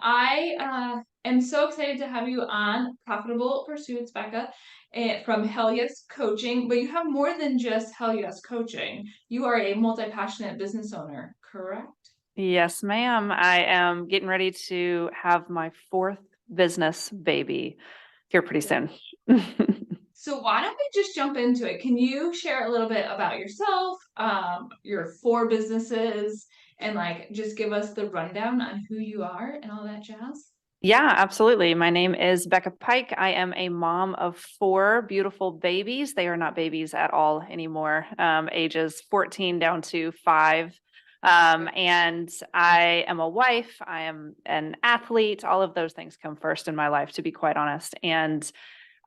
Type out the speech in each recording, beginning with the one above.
I am so excited to have you on Profitable Pursuits, Becca, from Hell Yes Coaching. But you have more than just Hell Yes Coaching. You are a multi-passionate business owner, correct? Yes, ma'am. I am getting ready to have my fourth business baby here pretty soon. So why don't we just jump into it? Can you share a little bit about yourself, your four businesses, and like just give us the rundown on who you are and all that jazz? Yeah, absolutely. My name is Becca Pike. I am a mom of four beautiful babies. They are not babies at all anymore, ages 14 down to 5. And I am a wife. I am an athlete. All of those things come first in my life, to be quite honest. And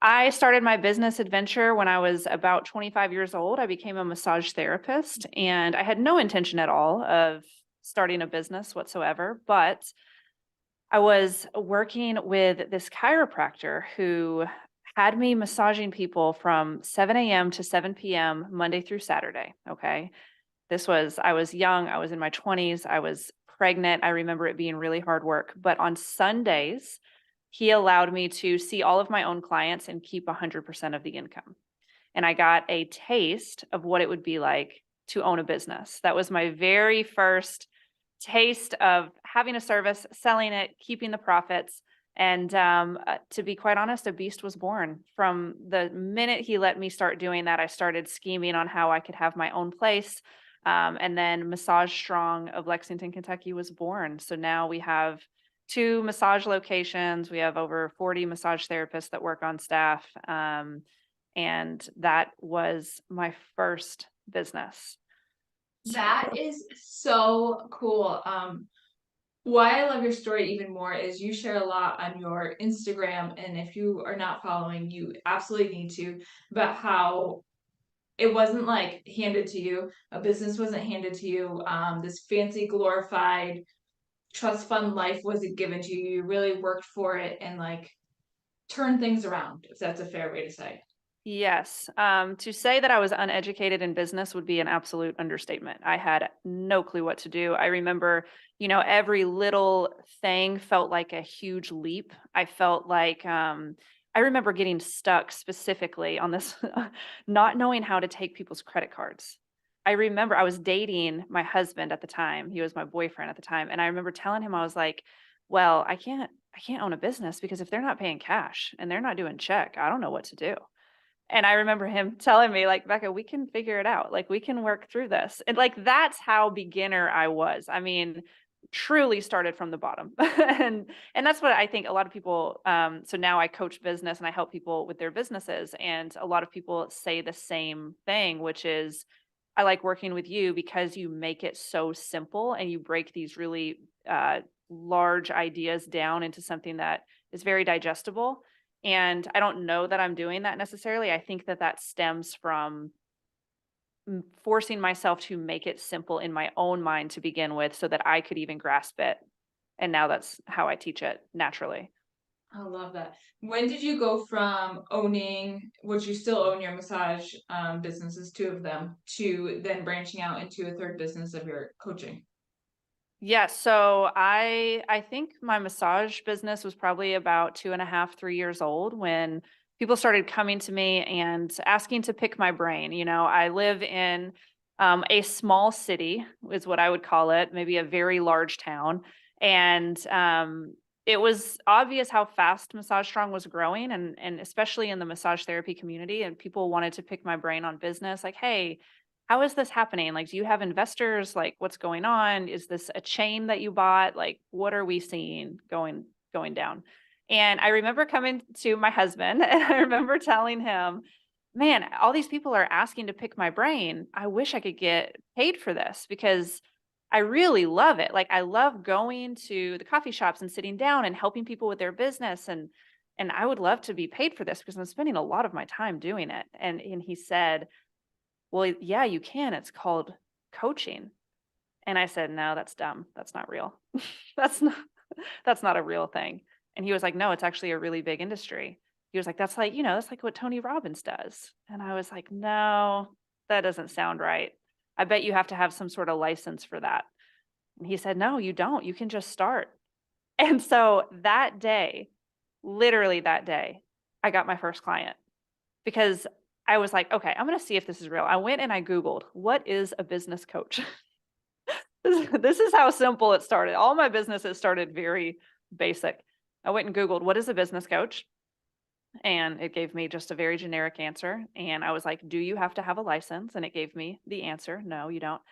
I started my business adventure when I was about 25 years old. I became a massage therapist, and I had no intention at all of starting a business whatsoever. But I was working with this chiropractor who had me massaging people from 7 a.m. to 7 p.m. Monday through Saturday. Okay. I was young, I was in my 20s, I was pregnant. I remember it being really hard work. But on Sundays, he allowed me to see all of my own clients and keep 100% of the income. And I got a taste of what it would be like to own a business. That was my very first taste of having a service, selling it, keeping the profits. And to be quite honest, a beast was born. From the minute he let me start doing that, I started scheming on how I could have my own place. And then Massage Strong of Lexington, Kentucky was born. So now we have two massage locations. We have over 40 massage therapists that work on staff. And that was my first business. So, That is so cool. Why I love your story even more is you share a lot on your Instagram, and if you are not following, you absolutely need to, about how it wasn't like handed to you. A business wasn't handed to you. This fancy glorified trust fund life wasn't given to you. You really worked for it and like turned things around, if that's a fair way to say. yes. To say that I was uneducated in business would be an absolute understatement. I had no clue what to do. I remember, every little thing felt like a huge leap. I felt like, I remember getting stuck specifically on this, not knowing how to take people's credit cards. I remember I was dating my husband at the time. He was my boyfriend at the time. And I remember telling him, I was like, well, I can't own a business because if they're not paying cash and they're not doing check, I don't know what to do. And I remember him telling me like, "Becca, we can figure it out. Like, we can work through this." And like, that's how beginner I was. I mean, truly started from the bottom. And that's what I think a lot of people, so now I coach business and I help people with their businesses. And a lot of people say the same thing, which is, I like working with you because you make it so simple and you break these really large ideas down into something that is very digestible. And I don't know that I'm doing that necessarily. I think that that stems from forcing myself to make it simple in my own mind to begin with so that I could even grasp it. And now that's how I teach it naturally. I love that. When did you go from owning, which you still own your massage businesses, two of them, to then branching out into a third business of your coaching? Yeah, so I think my massage business was probably about 2.5, 3 years old when people started coming to me and asking to pick my brain. I live in a small city, is what I would call it, maybe a very large town. And it was obvious how fast Massage Strong was growing, and especially in the massage therapy community. And people wanted to pick my brain on business, like, hey, how is this happening? Like, do you have investors? Like, what's going on? Is this a chain that you bought? Like, what are we seeing going down? And I remember coming to my husband and I remember telling him, man, all these people are asking to pick my brain. I wish I could get paid for this because I really love it. Like, I love going to the coffee shops and sitting down and helping people with their business, and I would love to be paid for this because I'm spending a lot of my time doing it. And he said, well, yeah, you can. It's called coaching. And I said, no, that's dumb. That's not real. That's not that's not a real thing. And he was like, no, it's actually a really big industry. He was like, that's like what Tony Robbins does. And I was like, no, that doesn't sound right. I bet you have to have some sort of license for that. And he said, no, you don't. You can just start. And so that day, literally that day, I got my first client because I was like, okay, I'm going to see if this is real. I went and I Googled, what is a business coach? This is how simple it started. All my businesses started very basic. I went and Googled, what is a business coach? And it gave me just a very generic answer. And I was like, do you have to have a license? And it gave me the answer, no, you don't.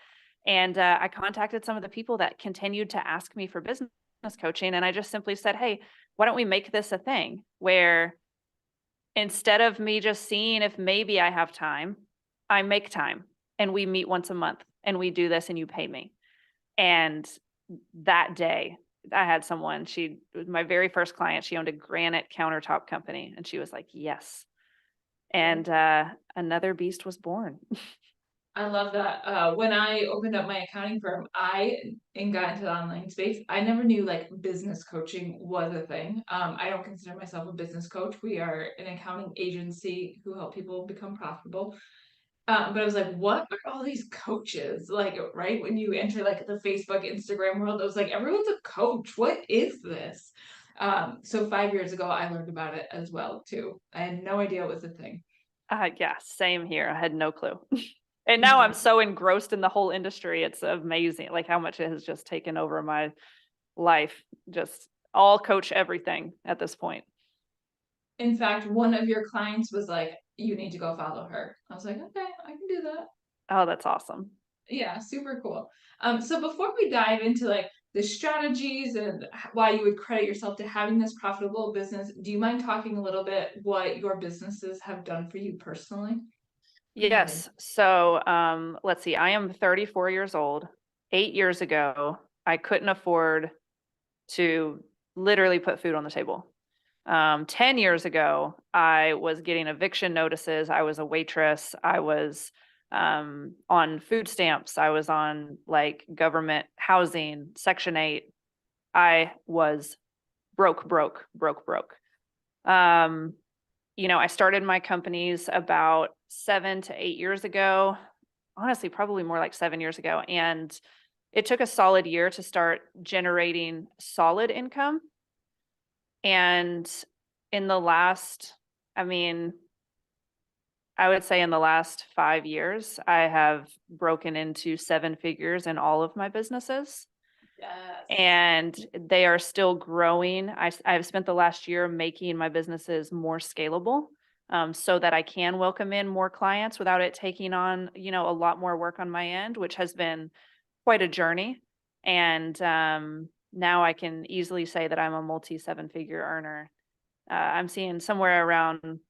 And I contacted some of the people that continued to ask me for business coaching. And I just simply said, hey, why don't we make this a thing where instead of me just seeing if maybe I have time, I make time and we meet once a month and we do this and you pay me. And that day, I had someone, she was my very first client. She owned a granite countertop company and she was like, yes. And another beast was born. I love that. When I opened up my accounting firm, and got into the online space, I never knew like business coaching was a thing. I don't consider myself a business coach. We are an accounting agency who help people become profitable. But I was like, what are all these coaches? Like, right when you enter like the Facebook, Instagram world, I was like, everyone's a coach. What is this? So 5 years ago, I learned about it as well too. I had no idea it was a thing. Yeah, same here. I had no clue. And now I'm Mhm. so engrossed in the whole industry. It's amazing, like how much it has just taken over my life. Just all coach everything at this point. In fact, one of your clients was like, you need to go follow her. I was like, okay, I can do that. Oh, that's awesome. Yeah, super cool. So before we dive into like the strategies and why you would credit yourself to having this profitable business, do you mind talking a little bit what your businesses have done for you personally? Go ahead. Yes. So, let's see. I am 34 years old. 8 years ago, I couldn't afford to literally put food on the table. 10 years ago, I was getting eviction notices. I was a waitress. I was on food stamps. I was on like government housing, Section 8. I was broke, broke, broke, broke. Um, I started my companies about 7 to 8 years ago. Honestly, probably more like 7 years ago. And it took a solid year to start generating solid income. And in the last, I mean, I would say in the last 5 years, I have broken into seven figures in all of my businesses. Yes. And they are still growing. I've spent the last year making my businesses more scalable, so that I can welcome in more clients without it taking on, a lot more work on my end, which has been quite a journey. And now I can easily say that I'm a multi seven figure earner. I'm seeing somewhere around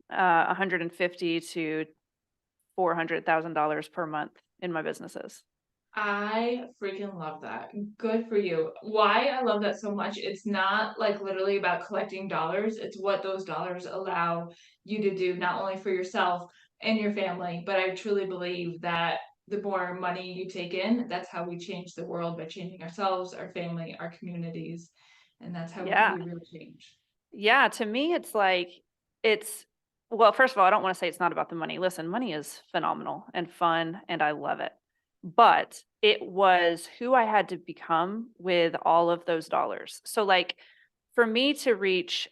150 to $400,000 per month in my businesses. I freaking love that. Good for you. Why I love that so much, it's not like literally about collecting dollars, it's what those dollars allow you to do, not only for yourself and your family, but I truly believe that the more money you take in, that's how we change the world by changing ourselves, our family, our communities. And that's how Yeah. we really change. Yeah, to me, it's like it's well, first of all, I don't want to say it's not about the money. Listen, money is phenomenal and fun, and I love it. But it was who I had to become with all of those dollars. So, like, for me to reach,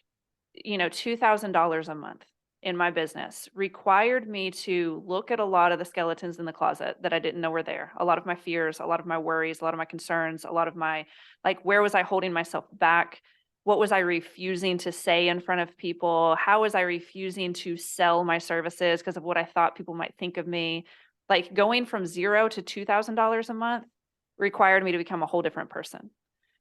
$2,000 a month in my business required me to look at a lot of the skeletons in the closet that I didn't know were there. A lot of my fears, a lot of my worries, a lot of my concerns, a lot of my, like, where was I holding myself back? What was I refusing to say in front of people? How was I refusing to sell my services because of what I thought people might think of me? Like, going from 0 to $2,000 a month required me to become a whole different person.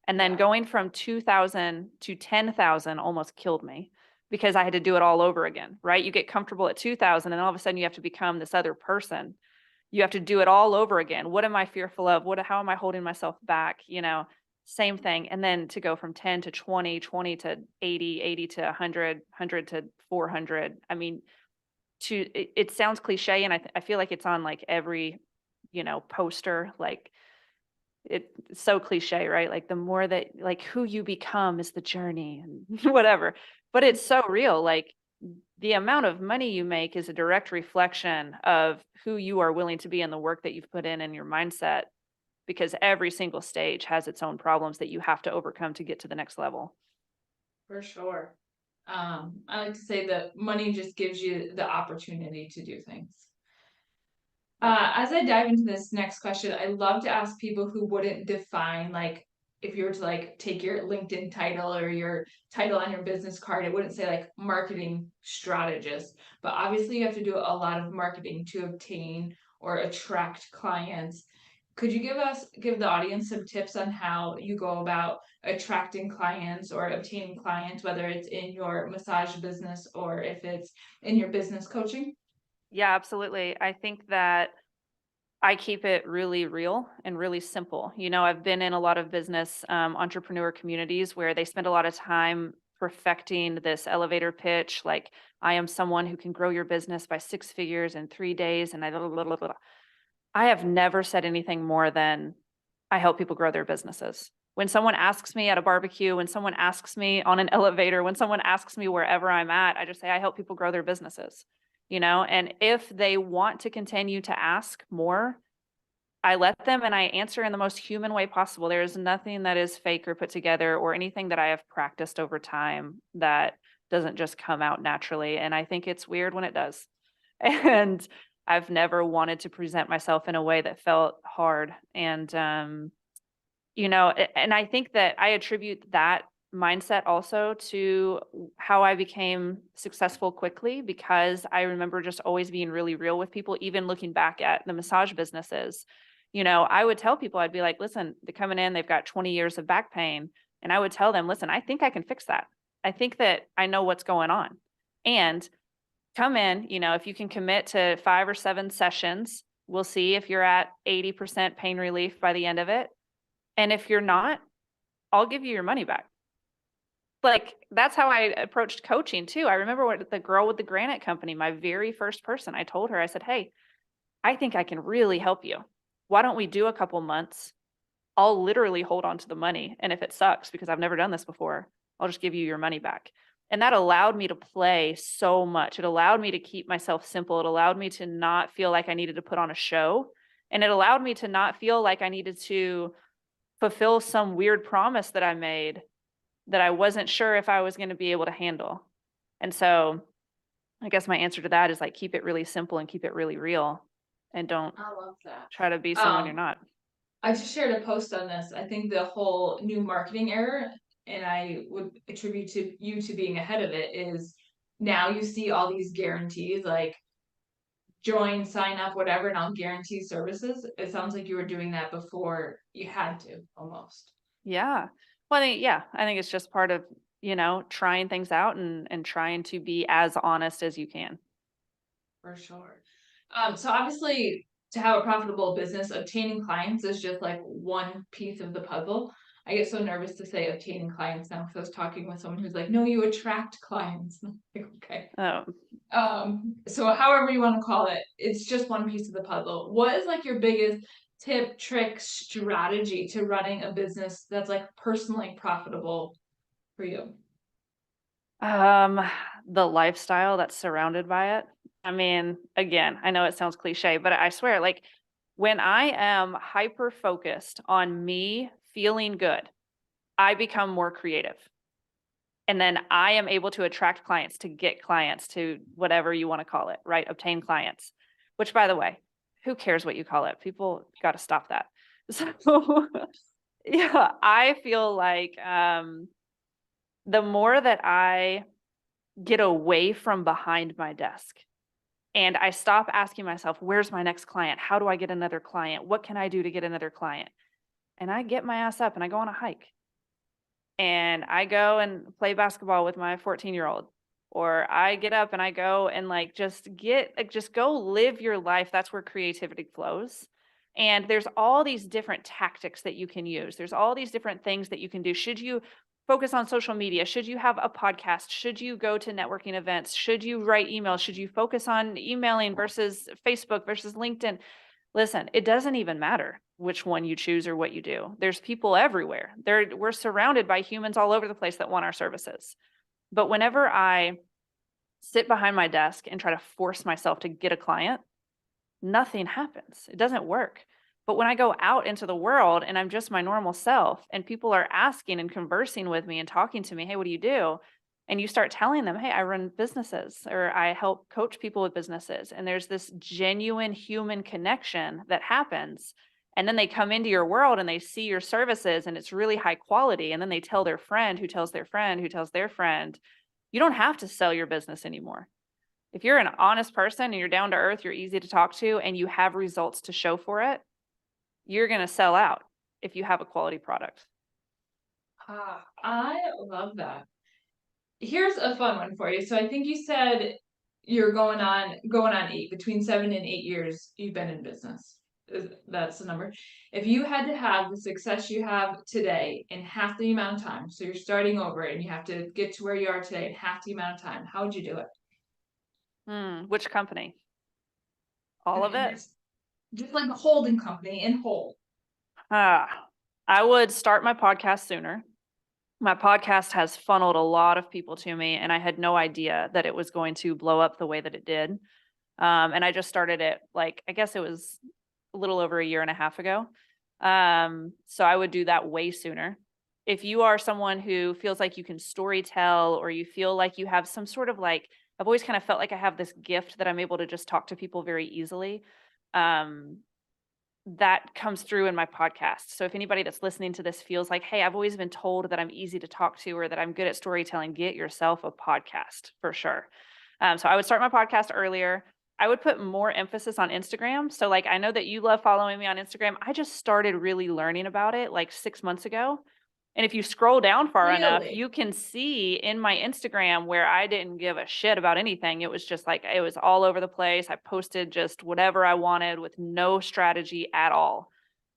And then Yeah. going from 2,000 to 10,000 almost killed me because I had to do it all over again, right? You get comfortable at 2,000 and all of a sudden you have to become this other person. You have to do it all over again. What am I fearful of? How am I holding myself back? Same thing. And then to go from 10 to 20, 20 to 80, 80 to 100, 100 to 400. I mean, it sounds cliche and I feel like it's on like every, poster, like it's so cliche, right? Like the more that like who you become is the journey and whatever. But it's so real. Like the amount of money you make is a direct reflection of who you are willing to be and the work that you've put in and your mindset. because every single stage has its own problems that you have to overcome to get to the next level. For sure. I like to say that money just gives you the opportunity to do things. As I dive into this next question, I love to ask people who wouldn't define, like, if you were to like take your LinkedIn title or your title on your business card, it wouldn't say like marketing strategist, but obviously you have to do a lot of marketing to obtain or attract clients. Could you give the audience some tips on how you go about attracting clients or obtaining clients, whether it's in your massage business or if it's in your business coaching? Yeah, absolutely. I think that I keep it really real and really simple. I've been in a lot of business entrepreneur communities where they spend a lot of time perfecting this elevator pitch, like, I am someone who can grow your business by 6 figures in 3 days. And I have never said anything more than I help people grow their businesses. When someone asks me at a barbecue, when someone asks me on an elevator, when someone asks me wherever I'm at, I just say I help people grow their businesses. And if they want to continue to ask more, I let them, and I answer in the most human way possible. There is nothing that is fake or put together or anything that I have practiced over time that doesn't just come out naturally. And I think it's weird when it does. And I've never wanted to present myself in a way that felt hard. And I think that I attribute that mindset also to how I became successful quickly, because I remember just always being really real with people, even looking back at the massage businesses. I would tell people, I'd be like, listen, they're coming in, they've got 20 years of back pain. And I would tell them, listen, I think I can fix that. I think that I know what's going on. And come in, if you can commit to 5 or 7 sessions, we'll see if you're at 80% pain relief by the end of it. And if you're not, I'll give you your money back. Like, that's how I approached coaching too. I remember what the girl with the granite company, my very first person, I told her, I said, hey, I think I can really help you. Why don't we do a couple months? I'll literally hold on to the money. And if it sucks, because I've never done this before, I'll just give you your money back. And that allowed me to play so much. It allowed me to keep myself simple. It allowed me to not feel like I needed to put on a show. And it allowed me to not feel like I needed to fulfill some weird promise that I made that I wasn't sure if I was going to be able to handle. And so I guess my answer to that is, like, keep it really simple and keep it really real, and don't I love that. try to be someone you're Um, not. I just shared a post on this. I think the whole new marketing era, and I would attribute to you to being ahead of it, is now you see all these guarantees like join, sign up, whatever, and I'll guarantee services. It sounds like you were doing that before you had to almost. Yeah. Well, I think it's just part of, trying things out and trying to be as honest as you can. For sure. So obviously, to have a profitable business, obtaining clients is just like one piece of the puzzle. I get so nervous to say obtaining clients now because I was talking with someone who's like, "No, you attract clients." And I'm like, okay. Oh, So however you want to call it, it's just one piece of the puzzle. What is like your biggest tip, trick, strategy to running a business that's like personally profitable for you? um, the lifestyle that's surrounded by it. I mean, again, I know it sounds cliche, but I swear, like, when I am hyper focused on me feeling good, I become more creative. And then I am able to attract clients, to get clients, to whatever you want to call it, right? Obtain clients, which, by the way, who cares what you call it? People got to stop that. So, yeah, I feel like the more that I get away from behind my desk and I stop asking myself, where's my next client? How do I get another client? What can I do to get another client? And I get my ass up and I go on a hike and I go and play basketball with my 14-year-old. Or I get up and I go and, like, just go live your life. That's where creativity flows. And there's all these different tactics that you can use. There's all these different things that you can do. Should you focus on social media? Should you have a podcast? Should you go to networking events? Should you write emails? Should you focus on emailing versus Facebook versus LinkedIn? Listen, it doesn't even matter which one you choose or what you do. There's people everywhere. We're surrounded by humans all over the place that want our services. But whenever I sit behind my desk and try to force myself to get a client, nothing happens. It doesn't work. But when I go out into the world and I'm just my normal self and people are asking and conversing with me and talking to me, hey, what do you do? And you start telling them, hey, I run businesses or I help coach people with businesses. And there's this genuine human connection that happens. And then they come into your world and they see your services and it's really high quality. And then they tell their friend who tells their friend who tells their friend. You don't have to sell your business anymore. If you're an honest person and you're down to earth, you're easy to talk to, and you have results to show for it, you're going to sell out if you have a quality product. I love that. Here's a fun one for you. So I think you said you're going on 8, between 7 and 8 years you've been in business. That's the number. If you had to have the success you have today in half the amount of time, so you're starting over and you have to get to where you are today in half the amount of time, how would you do it? Which company? All of And it? just like a holding company in whole. I would start my podcast sooner. My podcast has funneled a lot of people to me, and I had no idea that it was going to blow up the way that it did. And I just started it, like, I guess it was a little over a year and a half ago. So I would do that way sooner. If you are someone who feels like you can story tell, or you feel like you have some sort of like, I've always kind of felt like I have this gift that I'm able to just talk to people very easily. Um, that comes through in my podcast. So if anybody that's listening to this feels like, hey, I've always been told that I'm easy to talk to or that I'm good at storytelling, get yourself a podcast for sure. So I would start my podcast earlier. I would put more emphasis on Instagram. So like, I know that you love following me on Instagram. I just started really learning about it like 6 months ago. And if you scroll down far enough, Really? you can see in my Instagram where I didn't give a shit about anything. It was just like, it was all over the place. I posted just whatever I wanted with no strategy at all.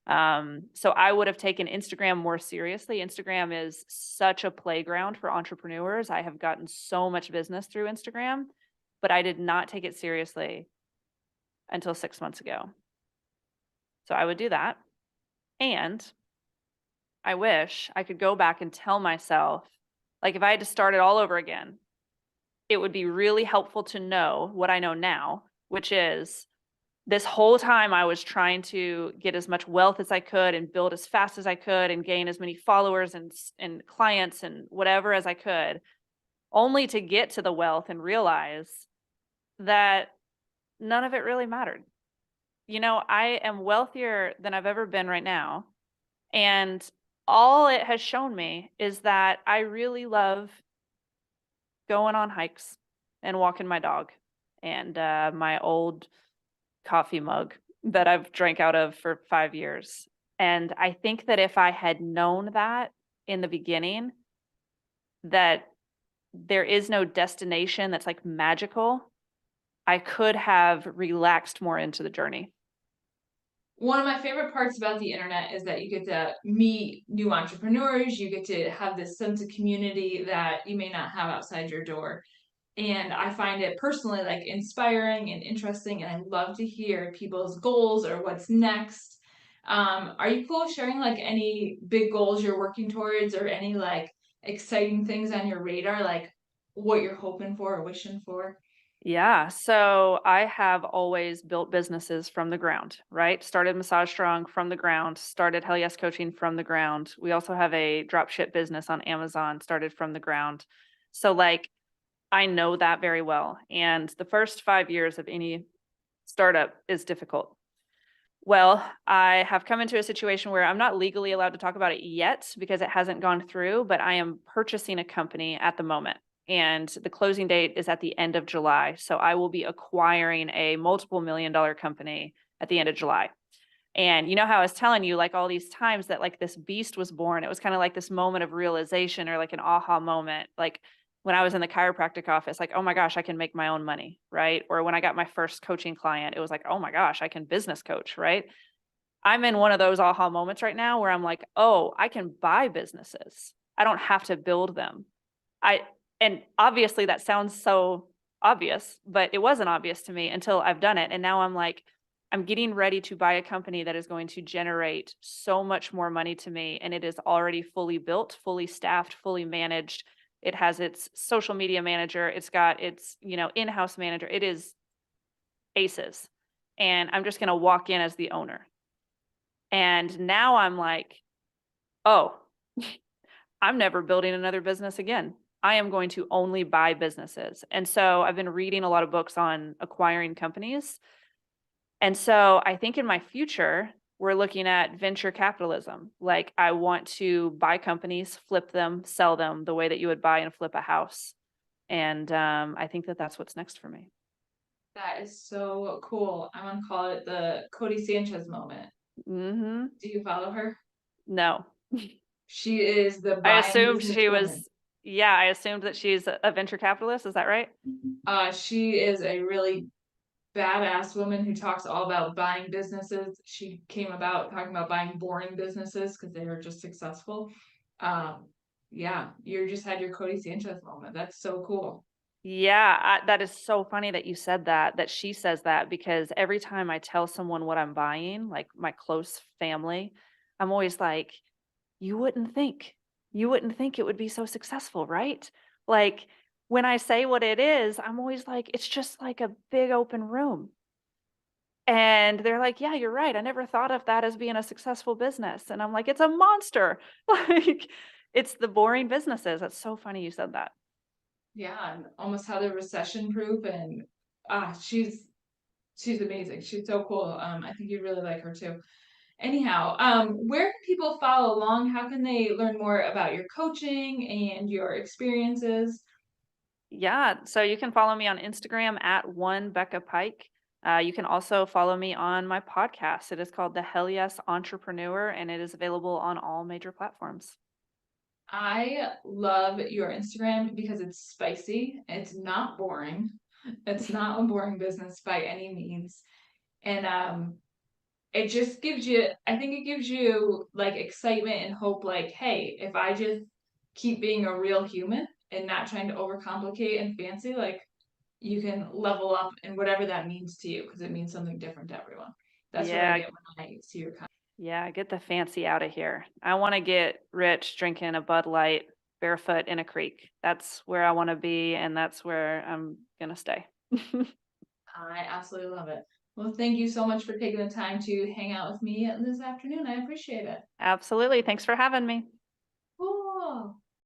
So I would have taken Instagram more seriously. Instagram is such a playground for entrepreneurs. I have gotten so much business through Instagram, but I did not take it seriously until 6 months ago. So I would do that. And I wish I could go back and tell myself, like if I had to start it all over again, it would be really helpful to know what I know now, which is this whole time I was trying to get as much wealth as I could and build as fast as I could and gain as many followers and clients and whatever as I could, only to get to the wealth and realize that none of it really mattered. You know, I am wealthier than I've ever been right now. And all it has shown me is that I really love going on hikes and walking my dog and my old coffee mug that I've drank out of for 5 years. And I think that if I had known that in the beginning, that there is no destination that's like magical, I could have relaxed more into the journey. One of my favorite parts about the internet is that you get to meet new entrepreneurs, you get to have this sense of community that you may not have outside your door. And I find it personally like inspiring and interesting, and I love to hear people's goals or what's next. Are you cool sharing like any big goals you're working towards or any like exciting things on your radar, like what you're hoping for or wishing for? Yeah. So I have always built businesses from the ground, right? Started Massage Strong from the ground, started Hell Yes Coaching from the ground. We also have a drop ship business on Amazon, started from the ground. So, like, I know that very well. And the first 5 years of any startup is difficult. Well, I have come into a situation where I'm not legally allowed to talk about it yet because it hasn't gone through, but I am purchasing a company at the moment. And the closing date is at the end of July. So I will be acquiring a multiple $1 million company at the end of July. And you know how I was telling you, like all these times that like this beast was born, it was kind of like this moment of realization or like an aha moment. Like when I was in the chiropractic office, like, oh my gosh, I can make my own money, right? Or when I got my first coaching client, it was like, oh my gosh, I can business coach, right? I'm in one of those aha moments right now where I'm like, oh, I can buy businesses. I don't have to build them. I and obviously that sounds so obvious, but it wasn't obvious to me until I've done it. And now I'm like, I'm getting ready to buy a company that is going to generate so much more money to me. And it is already fully built, fully staffed, fully managed. It has its social media manager. It's got its, in-house manager. It is aces. And I'm just going to walk in as the owner. And now I'm like, oh, I'm never building another business again. I am going to only buy businesses. And so I've been reading a lot of books on acquiring companies. And so I think in my future, we're looking at venture capitalism. Like I want to buy companies, flip them, sell them the way that you would buy and flip a house. And I think that that's what's next for me. That is so cool. I want to call it the Cody Sanchez moment. Hmm. Do you follow her? No, She is the I buying assumed business she woman. was. Yeah, I assumed that she's a venture capitalist. Is that right? She is a really badass woman who talks all about buying businesses. She came about talking about buying boring businesses because they were just successful. Um, yeah, you just had your Cody Sanchez moment. That's so cool. Yeah, that is so funny that you said that, that she says that, because every time I tell someone what I'm buying, like my close family, I'm always like, you wouldn't think it would be so successful, right? Like when I say what it is, I'm always like, it's just like a big open room. And they're like, yeah, you're right. I never thought of that as being a successful business. And I'm like, it's a monster. Like it's the boring businesses. That's so funny you said that. Yeah, and almost how they're recession proof and she's amazing. She's so cool. I think you'd really like her too. Anyhow, where can people follow along? How can they learn more about your coaching and your experiences? Yeah, so you can follow me on Instagram at one Becca Pike. You can also follow me on my podcast. It is called the Hell Yes Entrepreneur, and it is available on all major platforms. I love your Instagram because it's spicy. It's not boring. It's not a boring business by any means. And it just gives you, I think it gives you like excitement and hope like, hey, if I just keep being a real human and not trying to overcomplicate and fancy, like you can level up and whatever that means to you because it means something different to everyone. That's what I Yeah, get when I see your content. yeah, get the fancy out of here. I want to get rich drinking a Bud Light barefoot in a creek. That's where I want to be, and that's where I'm going to stay. I absolutely love it. Well, thank you so much for taking the time to hang out with me this afternoon. I appreciate it. Absolutely. Thanks for having me. Cool.